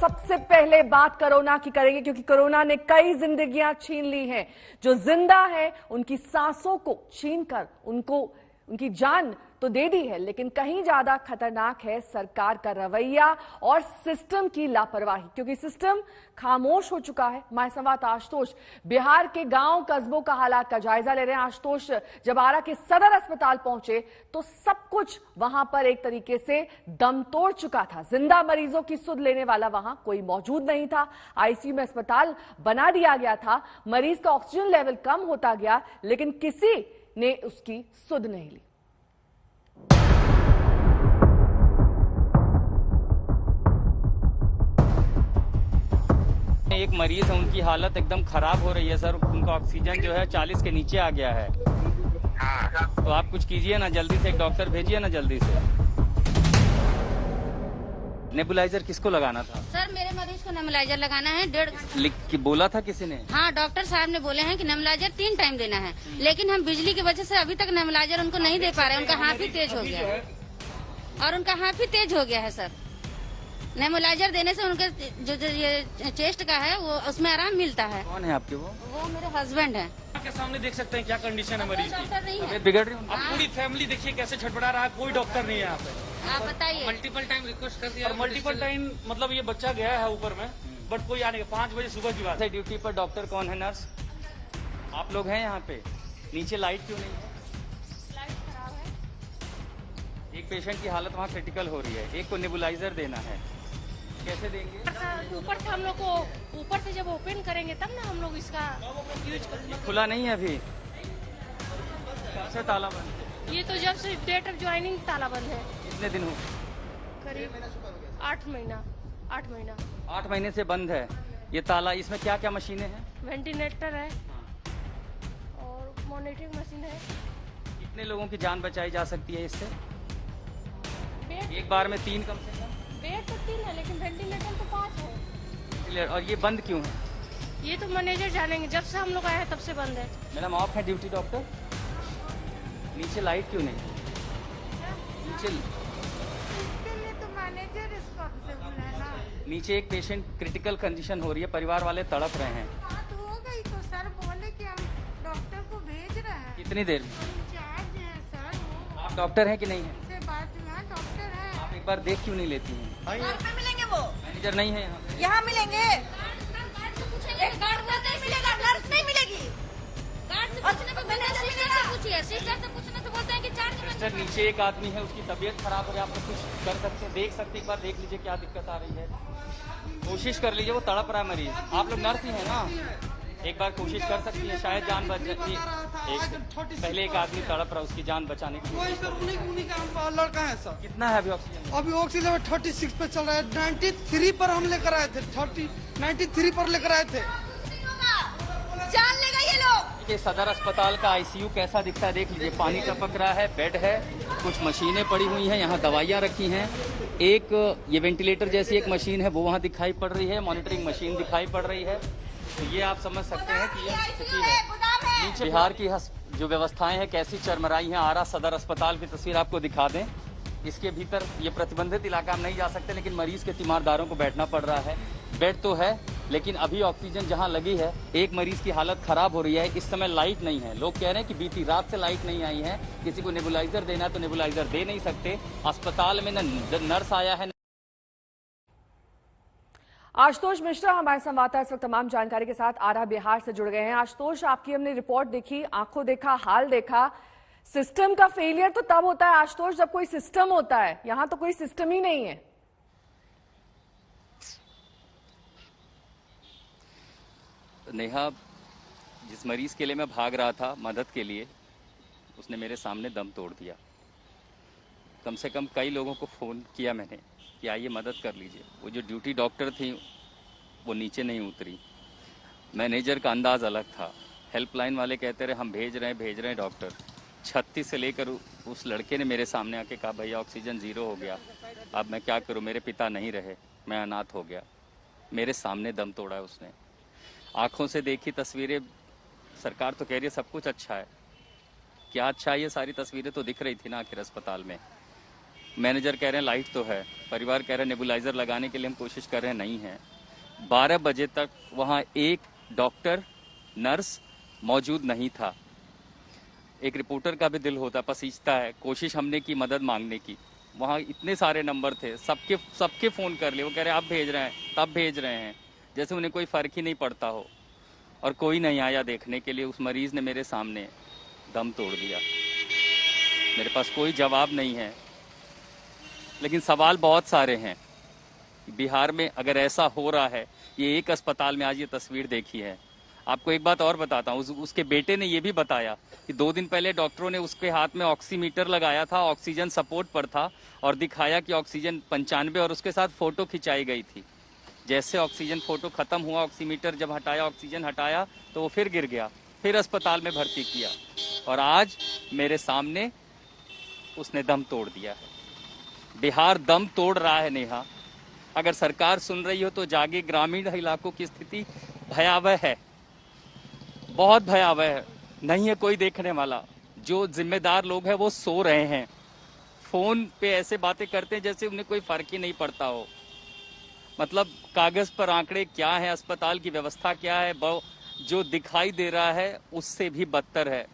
सबसे पहले बात कोरोना की करेंगे, क्योंकि कोरोना ने कई जिंदगियां छीन ली हैं। जो जिंदा है उनकी सांसों को छीनकर उनकी जान तो दे दी है, लेकिन कहीं ज्यादा खतरनाक है सरकार का रवैया और सिस्टम की लापरवाही, क्योंकि सिस्टम खामोश हो चुका है। हमारे संवाददाता आशुतोष बिहार के गांव कस्बों का हालात का जायजा ले रहे हैं। आशुतोष, जब आरा के सदर अस्पताल पहुंचे तो सब कुछ वहां पर एक तरीके से दम तोड़ चुका था। जिंदा मरीजों की सुध लेने वाला वहां कोई मौजूद नहीं था। आईसीयू में अस्पताल बना दिया गया था, मरीज का ऑक्सीजन लेवल कम होता गया, लेकिन किसी ने उसकी सुध नहीं ली। एक मरीज है, उनकी हालत एकदम खराब हो रही है सर। उनका ऑक्सीजन जो है 40 के नीचे आ गया है। तो आप कुछ कीजिए ना, जल्दी से एक डॉक्टर भेजिए ना जल्दी से। नेबुलाइजर किसको लगाना था? सर मेरे मरीज को नेबुलाइजर लगाना है 1.5 घंटे। लिख के बोला था किसी ने? हाँ, डॉक्टर साहब ने बोले हैं कि नेबुलाइजर 3 टाइम देना है, लेकिन हम बिजली की वजह से अभी तक नेबुलाइजर उनको नहीं दे पा रहे हैं। उनका हाथ भी तेज हो गया है और उनका हाथ भी तेज हो गया है सर। नेबुलाइजर देने से उनके जो ये चेस्ट का है वो उसमें आराम मिलता है। कौन है आपके? वो मेरे हस्बैंड है। आपके सामने देख सकते हैं क्या कंडीशन है मरीज की। डॉक्टर नहीं है। बिगड़ रही हूँ। अब पूरी फैमिली देखिए कैसे छटपटा रहा है, कोई डॉक्टर नहीं है यहाँ पे। आप बताइए। मल्टीपल टाइम रिक्वेस्ट कर दिया और मल्टीपल टाइम मतलब ये बच्चा गया है ऊपर में, बट कोई आने का 5 बजे सुबह की बात है। ड्यूटी पर डॉक्टर कौन है? नर्स आप लोग हैं यहाँ पे? नीचे लाइट क्यों नहीं है? लाइट खराब है। एक पेशेंट की हालत वहाँ क्रिटिकल हो रही है, एक को नेबुलाइजर देना है, कैसे देंगे? ऊपर से हम लोग को ऊपर से जब ओपन करेंगे तब ना हम लोग इसका यूज करेंगे। खुला नहीं है अभी, कैसे ताला बंद है? ये तो जब से डेट ऑफ ज्वाइनिंग ताला बंद है। कितने दिन हो? करीब 8 महीना। 8 महीने से बंद है ये ताला। इसमें क्या क्या मशीनें हैं? वेंटिलेटर है और मॉनिटरिंग मशीन है। कितने लोगों की जान बचाई जा सकती है इससे? बेड एक बार में 3 कम से कम? बेड तो 3 है, लेकिन वेंटिलेटर तो 5 है। और ये बंद क्यों है? ये तो मैनेजर जानेंगे, जब से हम लोग आए हैं तब से बंद है। मैडम ऑफ है ड्यूटी डॉक्टर? नीचे लाइट क्यों नहीं? नीचे तो मैनेजर इसको आपसे बुलाना। नीचे एक पेशेंट क्रिटिकल कंडीशन हो रही है, परिवार वाले तड़प रहे हैं। हाँ तो हो गई, तो सर बोले कि हम डॉक्टर को भेज रहे हैं। कितनी देर में? इंचार्ज है सर, आप डॉक्टर हैं कि नहीं है? से बात हुआ, डॉक्टर है। आप एक बार देख क्यों नहीं लेती हैं? कहाँ मिलेंगे वो? मैनेजर नहीं है यहाँ पे? यहाँ मिलेंगे। नहीं मिलेगा, नर्स नहीं मिलेगी। गार्ड से पूछने पे मैनेजर मिलेगा। पूछिए, सिस्टर से पूछने तो बोलते हैं कि चार्ज में। सर नीचे एक आदमी है, उसकी तबीयत खराब हो रही है, आप लोग कुछ कर सकते हैं, देख सकते हैं, एक बार देख लीजिए क्या दिक्कत आ रही है, कोशिश कर लीजिए। वो तड़प रहा है मरीज, आप लोग नर्स ही है ना, एक बार कोशिश कर सकती है, शायद जान बच जाती है। पहले एक आदमी तड़प रहा, उसकी जान बचाने की कोशिश कर रहे हैं। उन्हीं का लड़का है सर। कितना है अभी ऑक्सीजन? अभी ऑक्सीजन लेवल 36 पे चल रहा है। 93 पर हम लेकर आए थे, 93 पर लेकर आए थे। जान लेगा ये लोग। ये सदर अस्पताल का आईसीयू कैसा दिखता है देख लीजिए। पानी टपक रहा है, बेड है, कुछ मशीनें पड़ी हुई हैं, यहाँ दवाइयाँ रखी हैं। एक ये वेंटिलेटर जैसी एक मशीन है वो वहाँ दिखाई पड़ रही है, मॉनिटरिंग मशीन दिखाई पड़ रही है। तो ये आप समझ सकते हैं कि ये स्थिति है। नीचे बिहार की जो व्यवस्थाएं हैं कैसी चरमराई हैं। आरा सदर अस्पताल की तस्वीर आपको दिखा दें। इसके भीतर ये प्रतिबंधित इलाका में नहीं जा सकते, लेकिन मरीज के तीमारदारों को बैठना पड़ रहा है। बेड तो है, लेकिन अभी ऑक्सीजन जहां लगी है, एक मरीज की हालत खराब हो रही है। इस समय लाइट नहीं है, लोग कह रहे हैं कि बीती रात से लाइट नहीं आई है। किसी को नेबुलाइजर देना है तो नेबुलाइजर दे नहीं सकते। अस्पताल में न नर्स आया है। आशुतोष मिश्रा हमारे संवाददाता इस वक्त तमाम जानकारी के साथ आरा बिहार से जुड़ गए हैं। आशुतोष, आपकी हमने रिपोर्ट देखी, आंखों देखा, हाल देखा। सिस्टम का फेलियर तो तब होता है आशुतोष जब कोई सिस्टम होता है, यहां तो कोई सिस्टम ही नहीं है। नेहा, जिस मरीज के लिए मैं भाग रहा था मदद के लिए, उसने मेरे सामने दम तोड़ दिया। कम से कम कई लोगों को फ़ोन किया मैंने कि आइए मदद कर लीजिए। वो जो ड्यूटी डॉक्टर थी वो नीचे नहीं उतरी। मैनेजर का अंदाज़ अलग था। हेल्पलाइन वाले कहते रहे हम भेज रहे हैं डॉक्टर। 36 से लेकर उस लड़के ने मेरे सामने आके कहा भैया ऑक्सीजन 0 हो गया, अब मैं क्या करूं, मेरे पिता नहीं रहे, मैं अनाथ हो गया। मेरे सामने दम तोड़ा है उसने। आंखों से देखी तस्वीरें, सरकार तो कह रही है सब कुछ अच्छा है, क्या अच्छा है? ये सारी तस्वीरें तो दिख रही थी ना आखिर अस्पताल में। मैनेजर कह रहे हैं लाइट तो है, परिवार कह रहे हैं नेबुलाइजर लगाने के लिए हम कोशिश कर रहे हैं, नहीं है। 12 बजे तक वहाँ एक डॉक्टर नर्स मौजूद नहीं था। एक रिपोर्टर का भी दिल होता पसीजता है, कोशिश हमने की मदद मांगने की, वहाँ इतने सारे नंबर थे, सबके फ़ोन कर लिए, वो कह रहे हैं आप भेज रहे हैं, तब भेज रहे हैं, जैसे उन्हें कोई फ़र्क ही नहीं पड़ता हो। और कोई नहीं आया देखने के लिए। उस मरीज़ ने मेरे सामने दम तोड़ दिया। मेरे पास कोई जवाब नहीं है, लेकिन सवाल बहुत सारे हैं। बिहार में अगर ऐसा हो रहा है, ये एक अस्पताल में आज ये तस्वीर देखी है। आपको एक बात और बताता हूँ, उसके बेटे ने ये भी बताया कि 2 दिन पहले डॉक्टरों ने उसके हाथ में ऑक्सीमीटर लगाया था, ऑक्सीजन सपोर्ट पर था और दिखाया कि ऑक्सीजन 95 और उसके साथ फोटो खिंचाई गई थी। जैसे ऑक्सीजन फोटो खत्म हुआ, ऑक्सीमीटर जब हटाया, ऑक्सीजन हटाया तो वो फिर गिर गया, फिर अस्पताल में भर्ती किया और आज मेरे सामने उसने दम तोड़ दिया है। बिहार दम तोड़ रहा है नेहा। अगर सरकार सुन रही हो तो जागे, ग्रामीण इलाकों की स्थिति भयावह है, बहुत भयावह है। नहीं है कोई देखने वाला। जो जिम्मेदार लोग हैं वो सो रहे हैं, फोन पे ऐसे बातें करते हैं जैसे उन्हें कोई फर्क ही नहीं पड़ता हो। मतलब कागज पर आंकड़े क्या है, अस्पताल की व्यवस्था क्या है, जो दिखाई दे रहा है उससे भी बदतर है।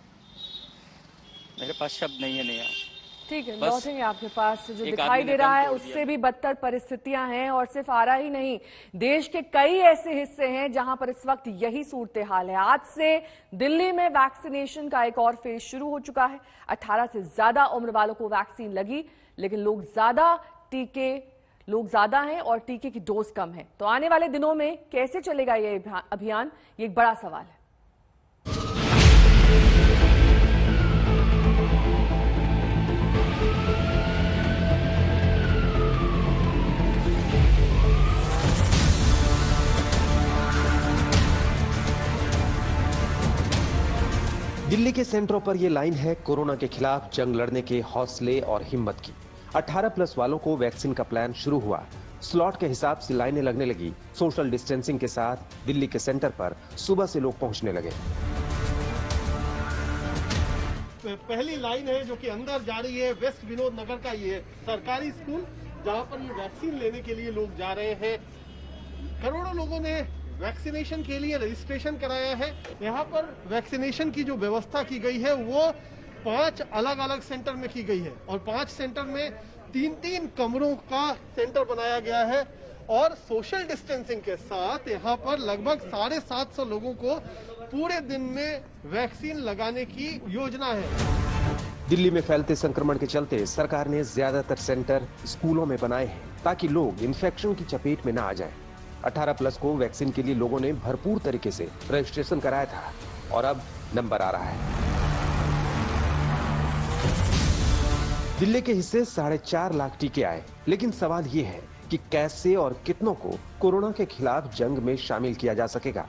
मेरे पास शब्द नहीं है नेहा। ठीक है, बस लौटेंगे आपके पास। जो एक दिखाई आदमी ने दे रहा दम है तोड़ उससे दिया। भी बदतर परिस्थितियां हैं और सिर्फ आरा ही नहीं, देश के कई ऐसे हिस्से हैं जहां पर इस वक्त यही सूरत हाल है। आज से दिल्ली में वैक्सीनेशन का एक और फेज शुरू हो चुका है। 18 से ज्यादा उम्र वालों को वैक्सीन लगी, लेकिन लोग ज्यादा हैं और टीके की डोज कम है। तो आने वाले दिनों में कैसे चलेगा ये अभियान, ये एक बड़ा सवाल है। दिल्ली के सेंटरों पर ये लाइन है कोरोना के खिलाफ जंग लड़ने के हौसले और हिम्मत की। 18+ वालों को वैक्सीन का प्लान शुरू हुआ। स्लॉट के हिसाब से लाइनें लगने लगी। सोशल डिस्टेंसिंग के साथ दिल्ली के सेंटर पर सुबह से लोग पहुंचने लगे। पहली लाइन है जो कि अंदर जा रही है वेस्ट विनोद नगर का ये सरकारी स्कूल, जहां पर ये वैक्सीन लेने के लिए लोग जा रहे हैं। करोड़ों लोगों ने वैक्सीनेशन के लिए रजिस्ट्रेशन कराया है। यहाँ पर वैक्सीनेशन की जो व्यवस्था की गई है वो 5 अलग अलग सेंटर में की गई है और 5 सेंटर में 3-3 कमरों का सेंटर बनाया गया है और सोशल डिस्टेंसिंग के साथ यहाँ पर लगभग 750 लोगों को पूरे दिन में वैक्सीन लगाने की योजना है। दिल्ली में फैलते संक्रमण के चलते सरकार ने ज्यादातर सेंटर स्कूलों में बनाए हैं ताकि लोग इन्फेक्शन की चपेट में न आ जाएं। 18+ को वैक्सीन के लिए लोगों ने भरपूर तरीके से रजिस्ट्रेशन कराया था और अब नंबर आ रहा है। दिल्ली के हिस्से 4.5 लाख टीके आए, लेकिन सवाल ये है कि कैसे और कितनों को कोरोना के खिलाफ जंग में शामिल किया जा सकेगा।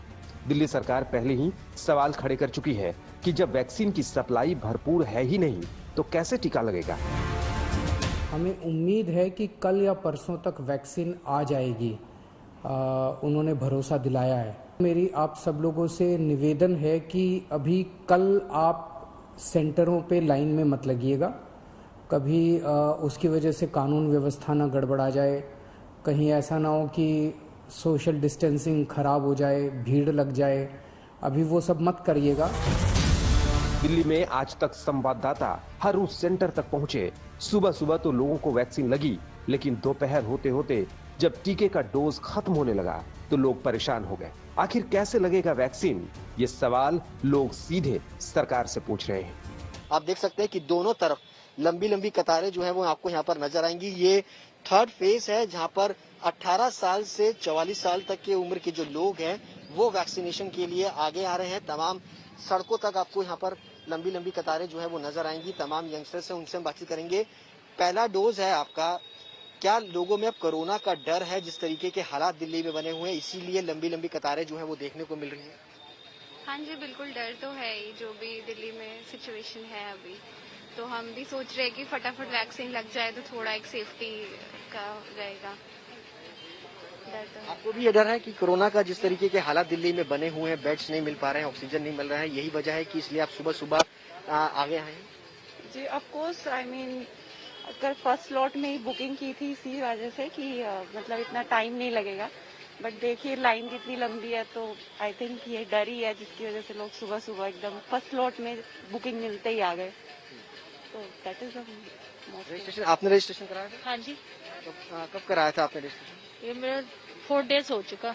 दिल्ली सरकार पहले ही सवाल खड़े कर चुकी है कि जब वैक्सीन की सप्लाई भरपूर है ही नहीं तो कैसे टीका लगेगा। हमें उम्मीद है कि कल या परसों तक वैक्सीन आ जाएगी, उन्होंने भरोसा दिलाया है। मेरी आप सब लोगों से निवेदन है कि अभी कल आप सेंटरों पे लाइन में मत लगिएगा। कभी उसकी वजह से कानून व्यवस्था ना गड़बड़ा जाए, कहीं ऐसा ना हो कि सोशल डिस्टेंसिंग खराब हो जाए, भीड़ लग जाए, अभी वो सब मत करिएगा। दिल्ली में आज तक संवाददाता हर उस सेंटर तक पहुंचे। सुबह सुबह तो लोगों को वैक्सीन लगी, लेकिन दोपहर होते होते जब टीके का डोज खत्म होने लगा तो लोग परेशान हो गए। आखिर कैसे लगेगा वैक्सीन, ये सवाल लोग सीधे सरकार से पूछ रहे हैं। आप देख सकते हैं कि दोनों तरफ लंबी लंबी कतारें जो है वो आपको यहाँ पर नजर आएंगी। ये 3rd फेज है जहाँ पर 18 साल से 44 साल तक के उम्र के जो लोग हैं वो वैक्सीनेशन के लिए आगे आ रहे हैं। तमाम सड़कों तक आपको यहाँ पर लंबी लंबी कतारें जो है वो नजर आएंगी। तमाम यंगस्टर्स से उनसे हम बातचीत करेंगे। पहला डोज है आपका, क्या लोगों में अब कोरोना का डर है? जिस तरीके के हालात दिल्ली में बने हुए हैं इसीलिए लंबी लंबी कतारें जो है वो देखने को मिल रही हैं। हाँ जी बिल्कुल, डर तो है ही। जो भी दिल्ली में सिचुएशन है अभी, तो हम भी सोच रहे हैं कि फटाफट वैक्सीन लग जाए तो थोड़ा एक सेफ्टी का रहेगा। डर तो है। आपको भी ये डर है कि कोरोना का जिस तरीके के हालात दिल्ली में बने हुए हैं, बेड्स नहीं मिल पा रहे हैं, ऑक्सीजन नहीं मिल रहा है, यही वजह है कि इसलिए आप सुबह सुबह आगे आए हैं? जी ऑफ कोर्स, आई मीन कर फर्स्ट स्लॉट में ही बुकिंग की थी इसी वजह से कि मतलब इतना टाइम नहीं लगेगा, बट देखिए लाइन जितनी लंबी है तो आई थिंक ये डर ही है जिसकी वजह से लोग सुबह सुबह एकदम फर्स्ट स्लॉट में बुकिंग मिलते ही आ गए। तो दैट इज रजिस्ट्रेशन आपने रजिस्ट्रेशन कराया था? हाँ जी। कब कराया था आपने रजिस्ट्रेशन? ये मेरा 4 days हो चुका।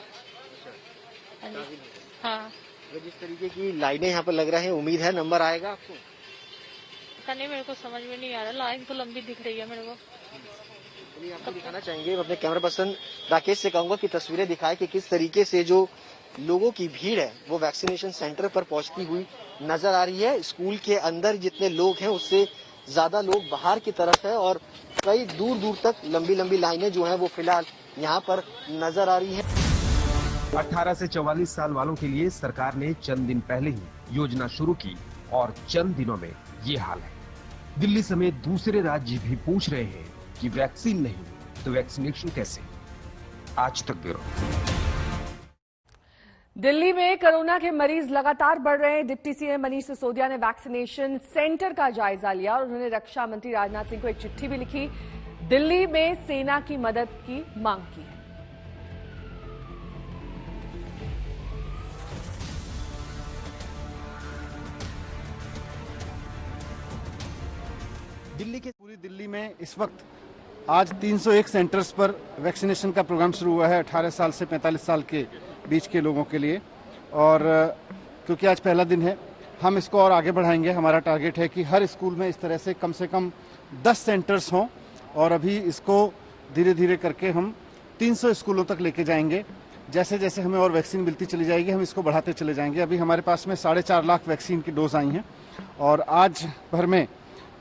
हाँ जी। हाँ। तो जिस तरीके की लाइनें यहाँ पर लग रही हैं, उम्मीद है नंबर आएगा आपको? पता नहीं, मेरे को समझ में नहीं आ रहा, लाइन तो लंबी दिख रही है मेरे को। आपको दिखाना चाहेंगे, मैं अपने कैमरा पर्सन राकेश से कहूंगा कि तस्वीरें दिखाए कि किस तरीके से जो लोगों की भीड़ है वो वैक्सीनेशन सेंटर पर पहुंचती हुई नजर आ रही है। स्कूल के अंदर जितने लोग हैं उससे ज्यादा लोग बाहर की तरफ है और कई दूर दूर तक लंबी लंबी लाइनें जो है वो फिलहाल यहाँ पर नजर आ रही है। 18 से 44 साल वालों के लिए सरकार ने चंद दिन पहले ही योजना शुरू की और चंद दिनों में ये हाल है। दिल्ली समेत दूसरे राज्य भी पूछ रहे हैं कि वैक्सीन नहीं तो वैक्सीनेशन कैसे। आज तक ब्यूरो। दिल्ली में कोरोना के मरीज लगातार बढ़ रहे हैं। डिप्टी सीएम मनीष सिसोदिया ने वैक्सीनेशन सेंटर का जायजा लिया और उन्होंने रक्षा मंत्री राजनाथ सिंह को एक चिट्ठी भी लिखी। दिल्ली में सेना की मदद की मांग की है। पूरी दिल्ली में इस वक्त आज 301 सेंटर्स पर वैक्सीनेशन का प्रोग्राम शुरू हुआ है 18 साल से 45 साल के बीच के लोगों के लिए। और क्योंकि आज पहला दिन है, हम इसको और आगे बढ़ाएंगे। हमारा टारगेट है कि हर स्कूल में इस तरह से कम 10 सेंटर्स हों और अभी इसको धीरे धीरे करके हम 300 स्कूलों तक लेके जाएंगे। जैसे जैसे हमें और वैक्सीन मिलती चली जाएगी हम इसको बढ़ाते चले जाएंगे। अभी हमारे पास में 4.5 लाख वैक्सीन की डोज आई हैं और आज भर में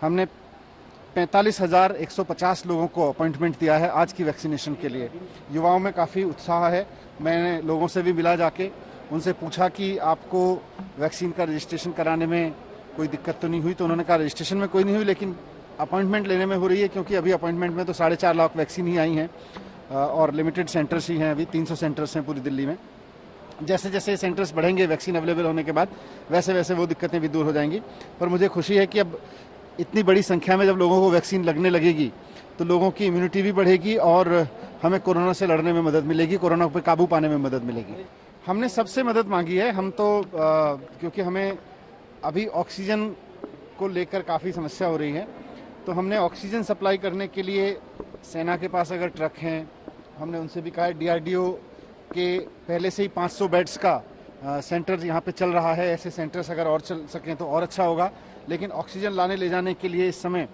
हमने 45,150 लोगों को अपॉइंटमेंट दिया है आज की वैक्सीनेशन के लिए। युवाओं में काफ़ी उत्साह है। मैंने लोगों से भी मिला जाके, उनसे पूछा कि आपको वैक्सीन का रजिस्ट्रेशन कराने में कोई दिक्कत तो नहीं हुई, तो उन्होंने कहा रजिस्ट्रेशन में कोई नहीं हुई लेकिन अपॉइंटमेंट लेने में हो रही है, क्योंकि अभी अपॉइंटमेंट में तो 4.5 लाख वैक्सीन ही आई हैं और लिमिटेड सेंटर्स ही हैं। अभी 300 सेंटर्स हैं पूरी दिल्ली में। जैसे जैसे सेंटर्स बढ़ेंगे वैक्सीन अवेलेबल होने के बाद वैसे वैसे वो दिक्कतें भी दूर हो जाएंगी। पर मुझे खुशी है कि अब इतनी बड़ी संख्या में जब लोगों को वैक्सीन लगने लगेगी तो लोगों की इम्यूनिटी भी बढ़ेगी और हमें कोरोना से लड़ने में मदद मिलेगी, कोरोना पर काबू पाने में मदद मिलेगी। हमने सबसे मदद मांगी है। हम तो क्योंकि हमें अभी ऑक्सीजन को लेकर काफ़ी समस्या हो रही है, तो हमने ऑक्सीजन सप्लाई करने के लिए सेना के पास अगर ट्रक हैं, हमने उनसे भी कहा है। DRDO के पहले से ही 500 बेड्स का सेंटर यहाँ पे चल रहा है। ऐसे सेंटर्स अगर और चल सकें तो और अच्छा होगा, लेकिन ऑक्सीजन लाने ले जाने के लिए इस समय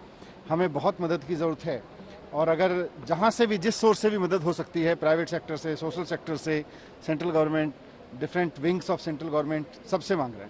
हमें बहुत मदद की ज़रूरत है। और अगर जहाँ से भी, जिस सोर्स से भी मदद हो सकती है, प्राइवेट सेक्टर से, सोशल सेक्टर से, central government, different wings of central government, सबसे मांग रहे हैं।